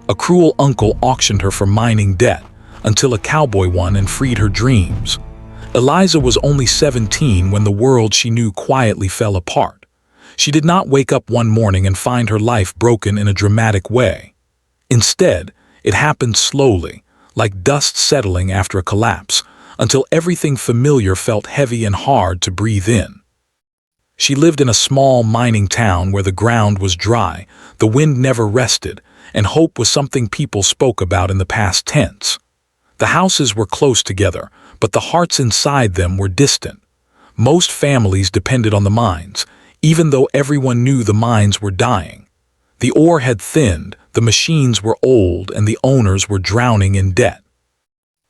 A cruel uncle auctioned her for mining debt, until a cowboy won and freed her dreams. Eliza was only 17 when the world she knew quietly fell apart. She did not wake up one morning and find her life broken in a dramatic way. Instead, it happened slowly, like dust settling after a collapse, until everything familiar felt heavy and hard to breathe in. She lived in a small mining town where the ground was dry, the wind never rested, and hope was something people spoke about in the past tense. The houses were close together, but the hearts inside them were distant. Most families depended on the mines, even though everyone knew the mines were dying. The ore had thinned, the machines were old, and the owners were drowning in debt.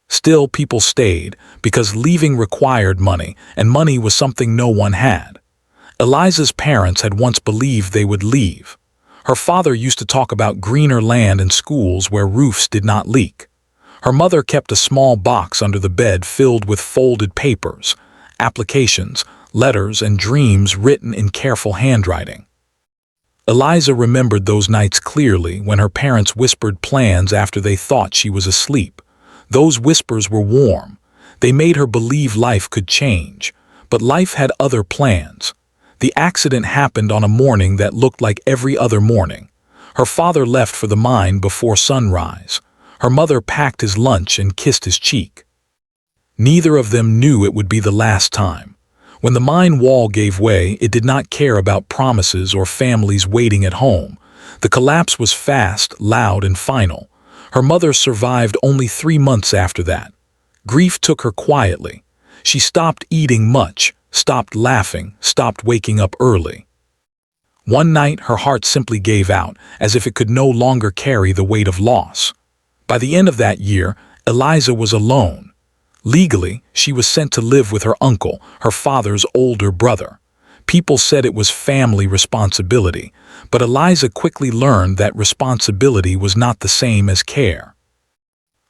Still, people stayed, because leaving required money, and money was something no one had. Eliza's parents had once believed they would leave. Her father used to talk about greener land and schools where roofs did not leak. Her mother kept a small box under the bed filled with folded papers, applications, letters, and dreams written in careful handwriting. Eliza remembered those nights clearly when her parents whispered plans after they thought she was asleep. Those whispers were warm. They made her believe life could change, but life had other plans. The accident happened on a morning that looked like every other morning. Her father left for the mine before sunrise. Her mother packed his lunch and kissed his cheek. Neither of them knew it would be the last time. When the mine wall gave way, it did not care about promises or families waiting at home. The collapse was fast, loud, and final. Her mother survived only 3 months after that. Grief took her quietly. She stopped eating much, stopped laughing, stopped waking up early. One night, her heart simply gave out, as if it could no longer carry the weight of loss. By the end of that year, Eliza was alone. Legally, she was sent to live with her uncle, her father's older brother. People said it was family responsibility, but Eliza quickly learned that responsibility was not the same as care.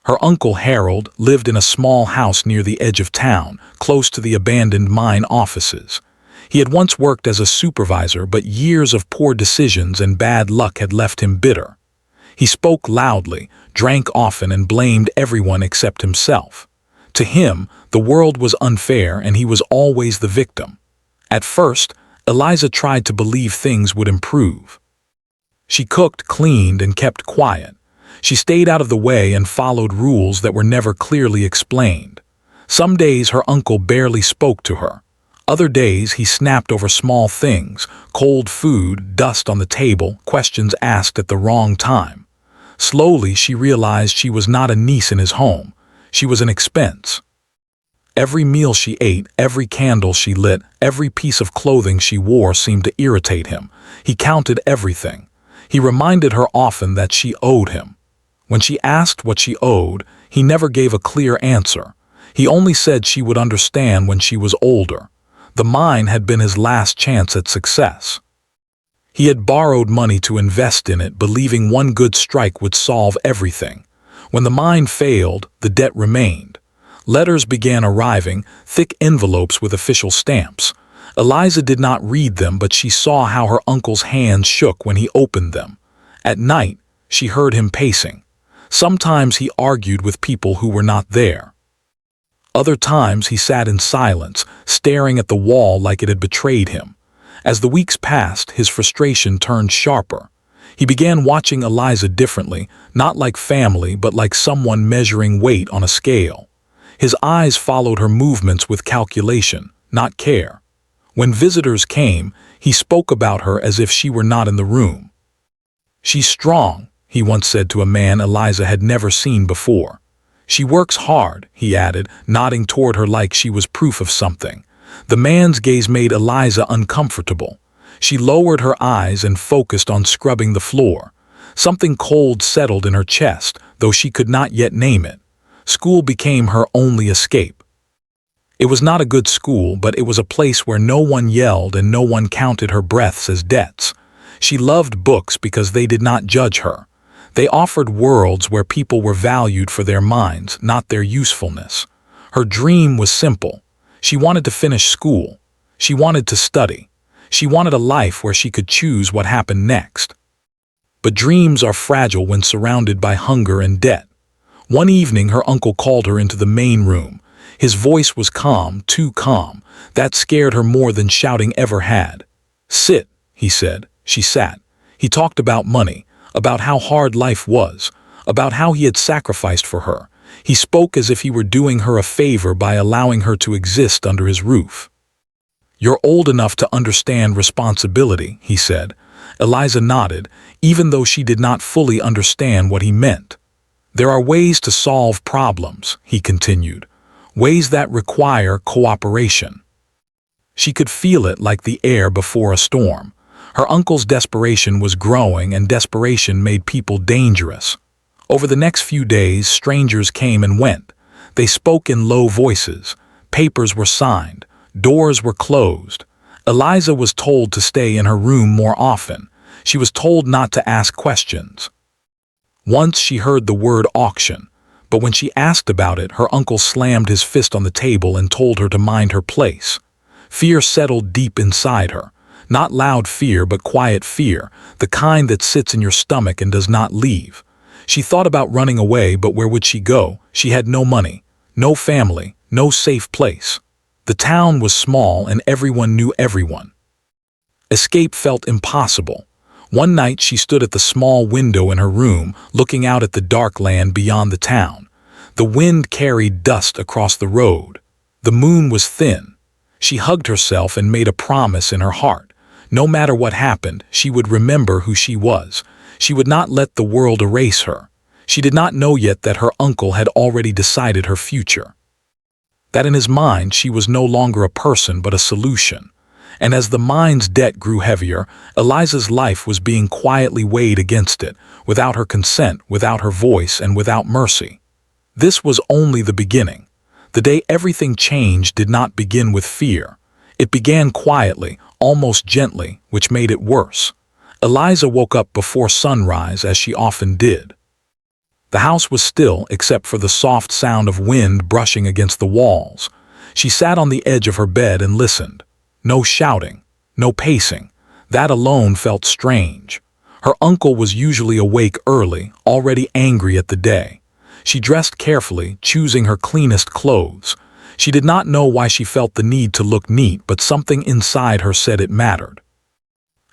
Her uncle Harold lived in a small house near the edge of town, close to the abandoned mine offices. He had once worked as a supervisor, but years of poor decisions and bad luck had left him bitter. He spoke loudly, drank often, and blamed everyone except himself. To him, the world was unfair and he was always the victim. At first, Eliza tried to believe things would improve. She cooked, cleaned, and kept quiet. She stayed out of the way and followed rules that were never clearly explained. Some days her uncle barely spoke to her. Other days he snapped over small things, cold food, dust on the table, questions asked at the wrong time. Slowly she realized she was not a niece in his home. She was an expense. Every meal she ate, every candle she lit, every piece of clothing she wore seemed to irritate him. He counted everything. He reminded her often that she owed him. When she asked what she owed, he never gave a clear answer. He only said she would understand when she was older. The mine had been his last chance at success. He had borrowed money to invest in it, believing one good strike would solve everything. When the mine failed, the debt remained. Letters began arriving, thick envelopes with official stamps. Eliza did not read them, but she saw how her uncle's hands shook when he opened them. At night, she heard him pacing. Sometimes he argued with people who were not there. Other times he sat in silence, staring at the wall like it had betrayed him. As the weeks passed, his frustration turned sharper. He began watching Eliza differently, not like family, but like someone measuring weight on a scale. His eyes followed her movements with calculation, not care. When visitors came, he spoke about her as if she were not in the room. "She's strong," he once said to a man Eliza had never seen before. "She works hard," he added, nodding toward her like she was proof of something. The man's gaze made Eliza uncomfortable. She lowered her eyes and focused on scrubbing the floor. Something cold settled in her chest, though she could not yet name it. School became her only escape. It was not a good school, but it was a place where no one yelled and no one counted her breaths as debts. She loved books because they did not judge her. They offered worlds where people were valued for their minds, not their usefulness. Her dream was simple. She wanted to finish school. She wanted to study. She wanted a life where she could choose what happened next. But dreams are fragile when surrounded by hunger and debt. One evening her uncle called her into the main room. His voice was calm, too calm. That scared her more than shouting ever had. "Sit," he said. She sat. He talked about money, about how hard life was, about how he had sacrificed for her. He spoke as if he were doing her a favor by allowing her to exist under his roof. "You're old enough to understand responsibility," he said. Eliza nodded, even though she did not fully understand what he meant. "There are ways to solve problems," he continued, "ways that require cooperation." She could feel it like the air before a storm. Her uncle's desperation was growing, and desperation made people dangerous. Over the next few days, strangers came and went. They spoke in low voices. Papers were signed. Doors were closed. Eliza was told to stay in her room more often. She was told not to ask questions. Once she heard the word auction, but when she asked about it, her uncle slammed his fist on the table and told her to mind her place. Fear settled deep inside her. Not loud fear, but quiet fear, the kind that sits in your stomach and does not leave. She thought about running away, but where would she go? She had no money, no family, no safe place. The town was small and everyone knew everyone. Escape felt impossible. One night she stood at the small window in her room, looking out at the dark land beyond the town. The wind carried dust across the road. The moon was thin. She hugged herself and made a promise in her heart. No matter what happened, she would remember who she was. She would not let the world erase her. She did not know yet that her uncle had already decided her future. That in his mind she was no longer a person but a solution. And as the mind's debt grew heavier, Eliza's life was being quietly weighed against it, without her consent, without her voice, and without mercy. This was only the beginning. The day everything changed did not begin with fear. It began quietly, almost gently, which made it worse. Eliza woke up before sunrise, as she often did. The house was still, except for the soft sound of wind brushing against the walls. She sat on the edge of her bed and listened. No shouting, no pacing. That alone felt strange. Her uncle was usually awake early, already angry at the day. She dressed carefully, choosing her cleanest clothes. She did not know why she felt the need to look neat, but something inside her said it mattered.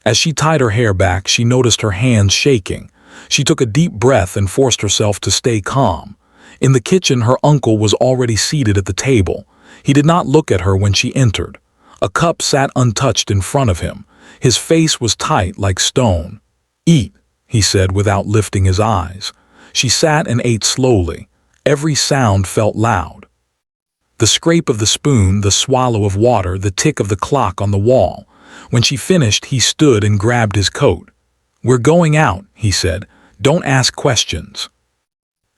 As she tied her hair back, she noticed her hands shaking. She took a deep breath and forced herself to stay calm. In the kitchen, her uncle was already seated at the table. He did not look at her when she entered. A cup sat untouched in front of him. His face was tight like stone. "Eat," he said without lifting his eyes. She sat and ate slowly. Every sound felt loud. The scrape of the spoon, the swallow of water, the tick of the clock on the wall. When she finished, he stood and grabbed his coat. "We're going out," he said. "Don't ask questions."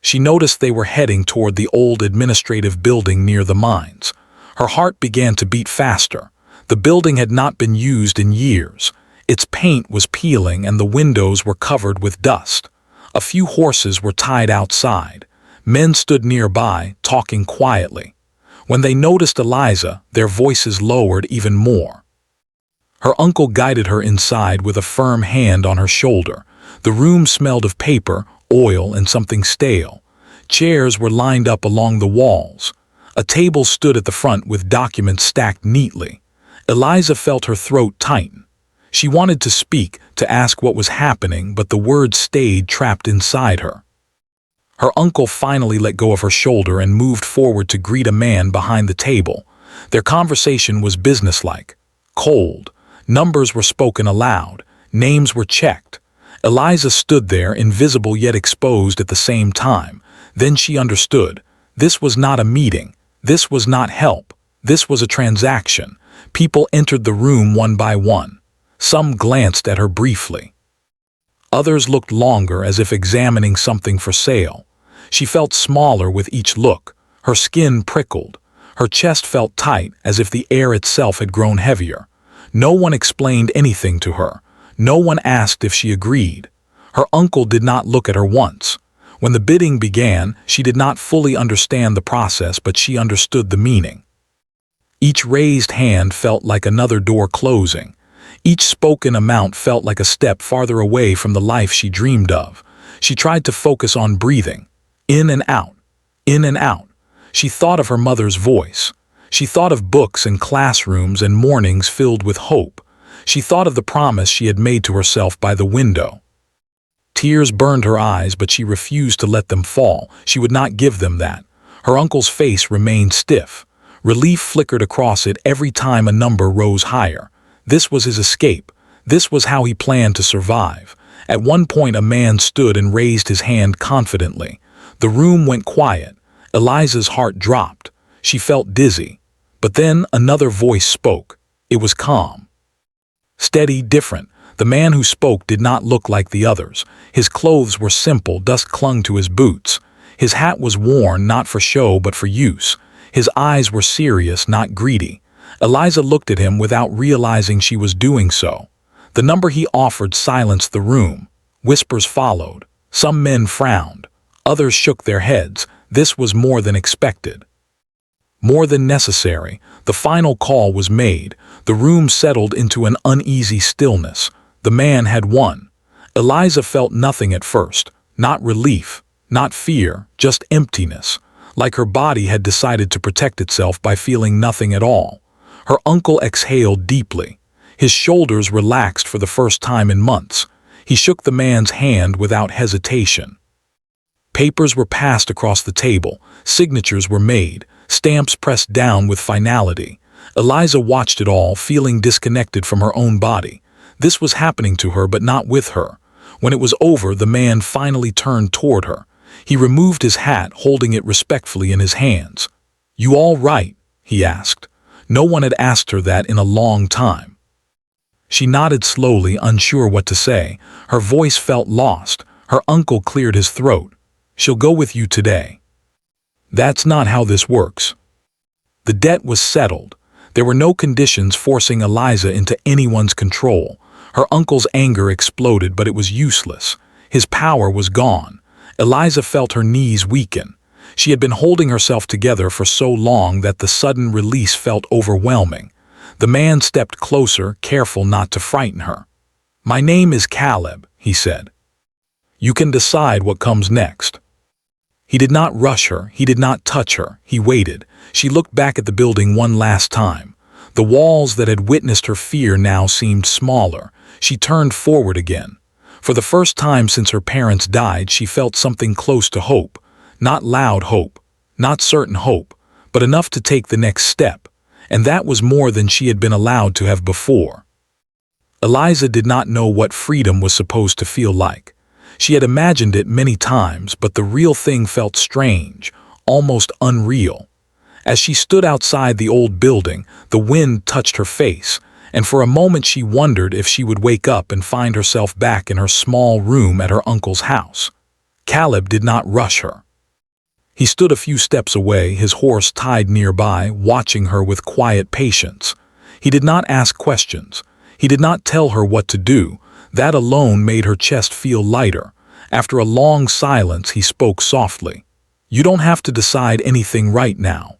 She noticed they were heading toward the old administrative building near the mines. Her heart began to beat faster. The building had not been used in years. Its paint was peeling and the windows were covered with dust. A few horses were tied outside. Men stood nearby, talking quietly. When they noticed Eliza, their voices lowered even more. Her uncle guided her inside with a firm hand on her shoulder. The room smelled of paper, oil, and something stale. Chairs were lined up along the walls. A table stood at the front with documents stacked neatly. Eliza felt her throat tighten. She wanted to speak, to ask what was happening, but the words stayed trapped inside her. Her uncle finally let go of her shoulder and moved forward to greet a man behind the table. Their conversation was businesslike, cold. Numbers were spoken aloud. Names were checked. Eliza stood there, invisible yet exposed at the same time. Then she understood. This was not a meeting. This was not help. This was a transaction. People entered the room one by one. Some glanced at her briefly. Others looked longer, as if examining something for sale. She felt smaller with each look. Her skin prickled. Her chest felt tight, as if the air itself had grown heavier. No one explained anything to her. No one asked if she agreed. Her uncle did not look at her once. When the bidding began, she did not fully understand the process, but she understood the meaning. Each raised hand felt like another door closing. Each spoken amount felt like a step farther away from the life she dreamed of. She tried to focus on breathing. In and out. In and out. She thought of her mother's voice. She thought of books and classrooms and mornings filled with hope. She thought of the promise she had made to herself by the window. Tears burned her eyes, but she refused to let them fall. She would not give them that. Her uncle's face remained stiff. Relief flickered across it every time a number rose higher. This was his escape. This was how he planned to survive. At one point, a man stood and raised his hand confidently. The room went quiet. Eliza's heart dropped. She felt dizzy. But then another voice spoke. It was calm. Steady, different. The man who spoke did not look like the others. His clothes were simple, dust clung to his boots. His hat was worn, not for show but for use. His eyes were serious, not greedy. Eliza looked at him without realizing she was doing so. The number he offered silenced the room. Whispers followed. Some men frowned. Others shook their heads. This was more than expected. More than necessary. The final call was made. The room settled into an uneasy stillness. The man had won. Eliza felt nothing at first. Not relief, not fear, just emptiness. Like her body had decided to protect itself by feeling nothing at all. Her uncle exhaled deeply. His shoulders relaxed for the first time in months. He shook the man's hand without hesitation. Papers were passed across the table. Signatures were made. Stamps pressed down with finality. Eliza watched it all, feeling disconnected from her own body. This was happening to her, but not with her. When it was over, the man finally turned toward her. He removed his hat, holding it respectfully in his hands. "You all right?" he asked. No one had asked her that in a long time. She nodded slowly, unsure what to say. Her voice felt lost. Her uncle cleared his throat. "She'll go with you today." "That's not how this works." The debt was settled. There were no conditions forcing Eliza into anyone's control. Her uncle's anger exploded, but it was useless. His power was gone. Eliza felt her knees weaken. She had been holding herself together for so long that the sudden release felt overwhelming. The man stepped closer, careful not to frighten her. "My name is Caleb," he said. "You can decide what comes next." He did not rush her. He did not touch her. He waited. She looked back at the building one last time. The walls that had witnessed her fear now seemed smaller. She turned forward again. For the first time since her parents died, she felt something close to hope. Not loud hope, not certain hope, but enough to take the next step. And that was more than she had been allowed to have before. Eliza did not know what freedom was supposed to feel like. She had imagined it many times, but the real thing felt strange, almost unreal. As she stood outside the old building, the wind touched her face, and for a moment she wondered if she would wake up and find herself back in her small room at her uncle's house. Caleb did not rush her. He stood a few steps away, his horse tied nearby, watching her with quiet patience. He did not ask questions. He did not tell her what to do. That alone made her chest feel lighter. After a long silence, he spoke softly. "You don't have to decide anything right now."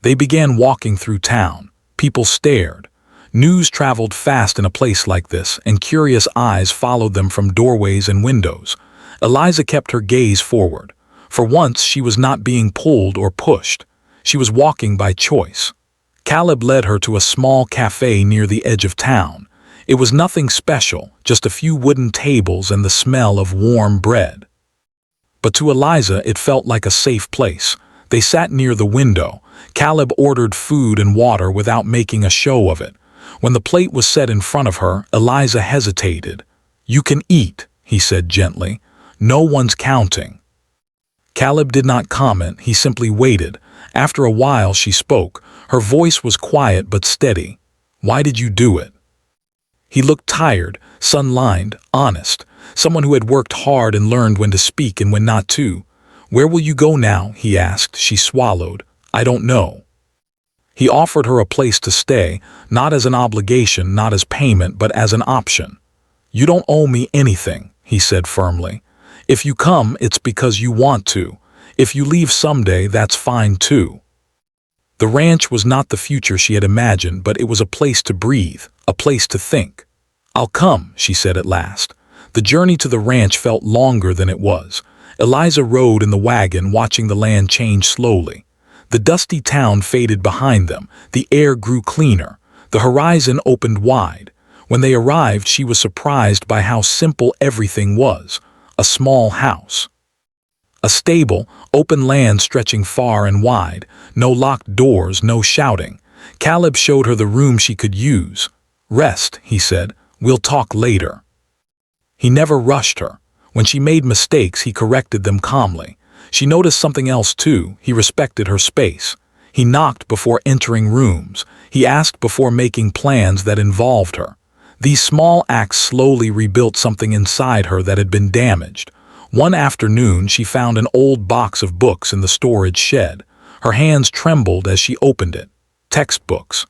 They began walking through town. People stared. News traveled fast in a place like this, and curious eyes followed them from doorways and windows. Eliza kept her gaze forward. For once, she was not being pulled or pushed. She was walking by choice. Caleb led her to a small cafe near the edge of town. It was nothing special, just a few wooden tables and the smell of warm bread. But to Eliza, it felt like a safe place. They sat near the window. Caleb ordered food and water without making a show of it. When the plate was set in front of her, Eliza hesitated. "You can eat," he said gently. "No one's counting." Caleb did not comment, he simply waited. After a while she spoke. Her voice was quiet but steady. "Why did you do it?" He looked tired, sun-lined, honest. Someone who had worked hard and learned when to speak and when not to. "Where will you go now?" he asked. She swallowed. "I don't know." He offered her a place to stay, not as an obligation, not as payment, but as an option. "You don't owe me anything," he said firmly. "If you come, it's because you want to. If you leave someday, that's fine too." The ranch was not the future she had imagined, but it was a place to breathe, a place to think. "I'll come," she said at last. The journey to the ranch felt longer than it was. Eliza rode in the wagon, watching the land change slowly. The dusty town faded behind them, the air grew cleaner, the horizon opened wide. When they arrived, she was surprised by how simple everything was. A small house, a stable, open land stretching far and wide, no locked doors, no shouting. Caleb showed her the room she could use. "Rest," he said. "We'll talk later." He never rushed her. When she made mistakes, he corrected them calmly. She noticed something else too. He respected her space. He knocked before entering rooms. He asked before making plans that involved her. These small acts slowly rebuilt something inside her that had been damaged. One afternoon, she found an old box of books in the storage shed. Her hands trembled as she opened it. Textbooks,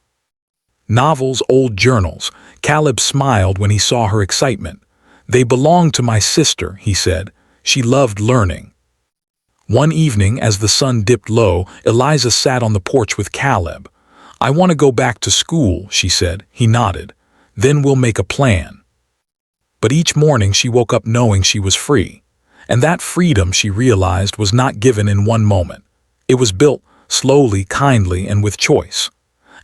novels, old journals. Caleb smiled when he saw her excitement. "They belong to my sister," he said. "She loved learning." One evening, as the sun dipped low, Eliza sat on the porch with Caleb. "I want to go back to school," she said. He nodded. "Then we'll make a plan." But each morning she woke up knowing she was free. And that freedom, she realized, was not given in one moment. It was built slowly, kindly, and with choice.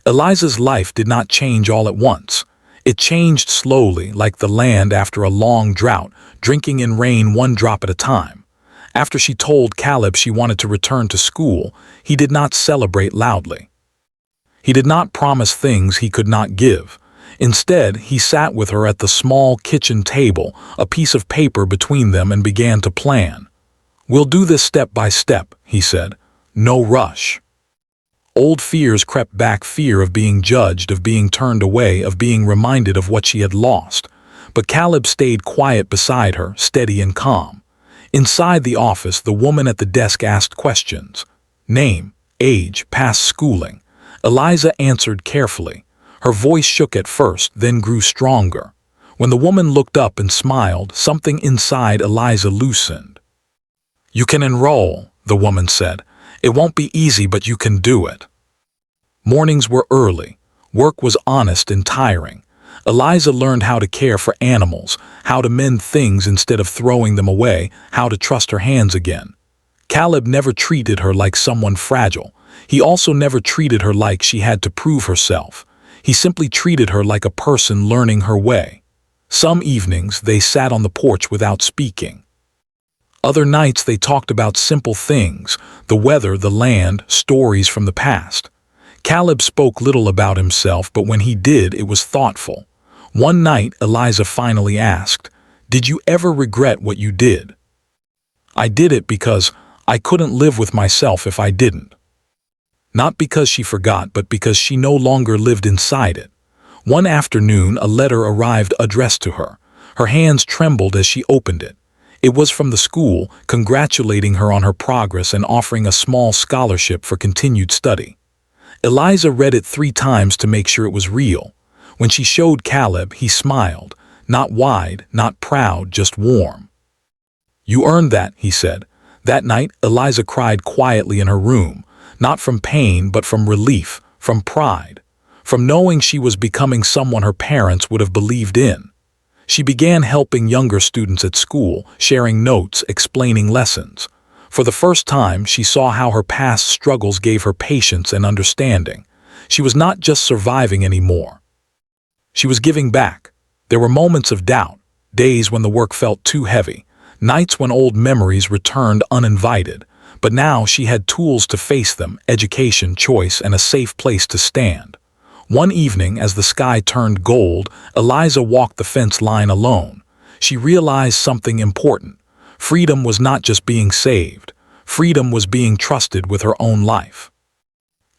Eliza's life did not change all at once. It changed slowly, like the land after a long drought, drinking in rain one drop at a time. After she told Caleb she wanted to return to school, he did not celebrate loudly. He did not promise things he could not give. Instead, he sat with her at the small kitchen table, a piece of paper between them, and began to plan. "We'll do this step by step," he said. "No rush." Old fears crept back, fear of being judged, of being turned away, of being reminded of what she had lost. But Caleb stayed quiet beside her, steady and calm. Inside the office, the woman at the desk asked questions. Name, age, past schooling. Eliza answered carefully. Her voice shook at first, then grew stronger. When the woman looked up and smiled, something inside Eliza loosened. "You can enroll," the woman said. "It won't be easy, but you can do it." Mornings were early. Work was honest and tiring. Eliza learned how to care for animals, how to mend things instead of throwing them away, how to trust her hands again. Caleb never treated her like someone fragile. He also never treated her like she had to prove herself. He simply treated her like a person learning her way. Some evenings they sat on the porch without speaking. Other nights they talked about simple things, the weather, the land, stories from the past. Caleb spoke little about himself, but when he did, it was thoughtful. One night, Eliza finally asked, "Did you ever regret what you did?" "I did it because I couldn't live with myself if I didn't." Not because she forgot, but because she no longer lived inside it. One afternoon, a letter arrived addressed to her. Her hands trembled as she opened it. It was from the school, congratulating her on her progress and offering a small scholarship for continued study. Eliza read it 3 times to make sure it was real. When she showed Caleb, he smiled, not wide, not proud, just warm. "You earned that," he said. That night, Eliza cried quietly in her room, not from pain, but from relief, from pride, from knowing she was becoming someone her parents would have believed in. She began helping younger students at school, sharing notes, explaining lessons. For the first time, she saw how her past struggles gave her patience and understanding. She was not just surviving anymore. She was giving back. There were moments of doubt, days when the work felt too heavy, nights when old memories returned uninvited. But now she had tools to face them, education, choice, and a safe place to stand. One evening, as the sky turned gold, Eliza walked the fence line alone. She realized something important. Freedom was not just being saved. Freedom was being trusted with her own life.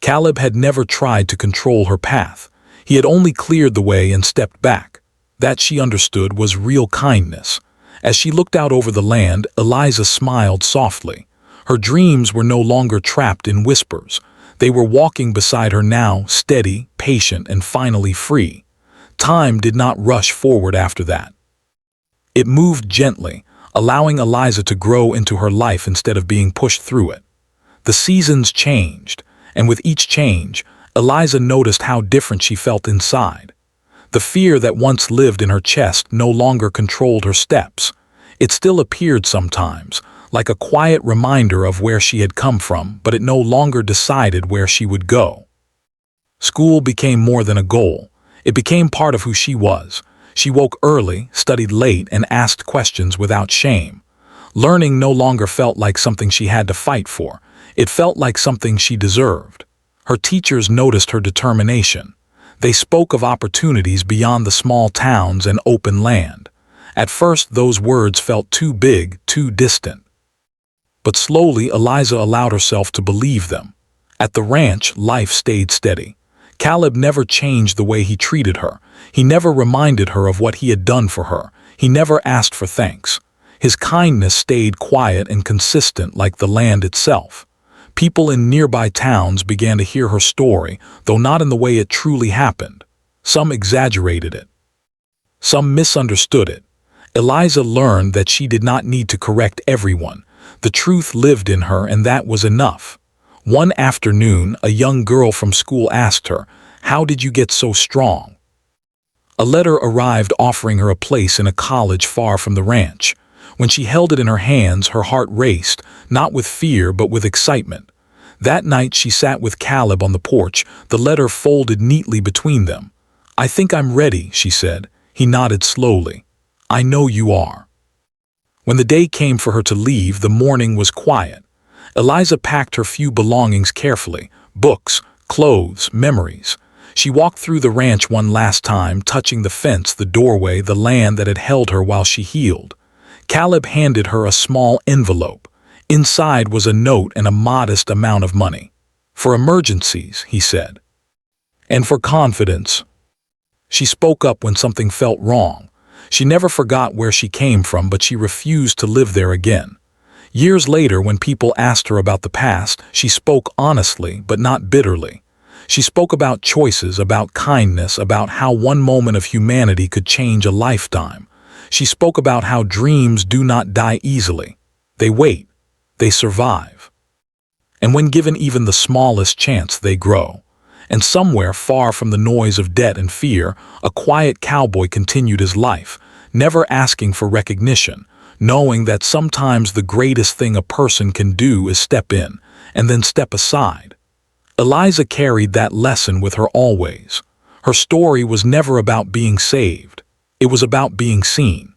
Caleb had never tried to control her path. He had only cleared the way and stepped back. That, she understood, was real kindness. As she looked out over the land, Eliza smiled softly. Her dreams were no longer trapped in whispers. They were walking beside her now, steady, patient, and finally free. Time did not rush forward after that. It moved gently, allowing Eliza to grow into her life instead of being pushed through it. The seasons changed, and with each change, Eliza noticed how different she felt inside. The fear that once lived in her chest no longer controlled her steps. It still appeared sometimes, like a quiet reminder of where she had come from, but it no longer decided where she would go. School became more than a goal. It became part of who she was. She woke early, studied late, and asked questions without shame. Learning no longer felt like something she had to fight for. It felt like something she deserved. Her teachers noticed her determination. They spoke of opportunities beyond the small towns and open land. At first, those words felt too big, too distant. But slowly, Eliza allowed herself to believe them. At the ranch, life stayed steady. Caleb never changed the way he treated her. He never reminded her of what he had done for her. He never asked for thanks. His kindness stayed quiet and consistent like the land itself. People in nearby towns began to hear her story, though not in the way it truly happened. Some exaggerated it. Some misunderstood it. Eliza learned that she did not need to correct everyone. The truth lived in her, and that was enough. One afternoon, a young girl from school asked her, "How did you get so strong?" A letter arrived offering her a place in a college far from the ranch. When she held it in her hands, her heart raced, not with fear but with excitement. That night she sat with Caleb on the porch, the letter folded neatly between them. "I think I'm ready," she said. He nodded slowly. "I know you are." When the day came for her to leave, the morning was quiet. Eliza packed her few belongings carefully: books, clothes, memories. She walked through the ranch one last time, touching the fence, the doorway, the land that had held her while she healed. Caleb handed her a small envelope. Inside was a note and a modest amount of money. "For emergencies," he said. "And for confidence." She spoke up when something felt wrong. She never forgot where she came from, but she refused to live there again. Years later, when people asked her about the past, she spoke honestly, but not bitterly. She spoke about choices, about kindness, about how one moment of humanity could change a lifetime. She spoke about how dreams do not die easily. They wait. They survive. And when given even the smallest chance, they grow. And somewhere far from the noise of debt and fear, a quiet cowboy continued his life, never asking for recognition, knowing that sometimes the greatest thing a person can do is step in, and then step aside. Eliza carried that lesson with her always. Her story was never about being saved. It was about being seen.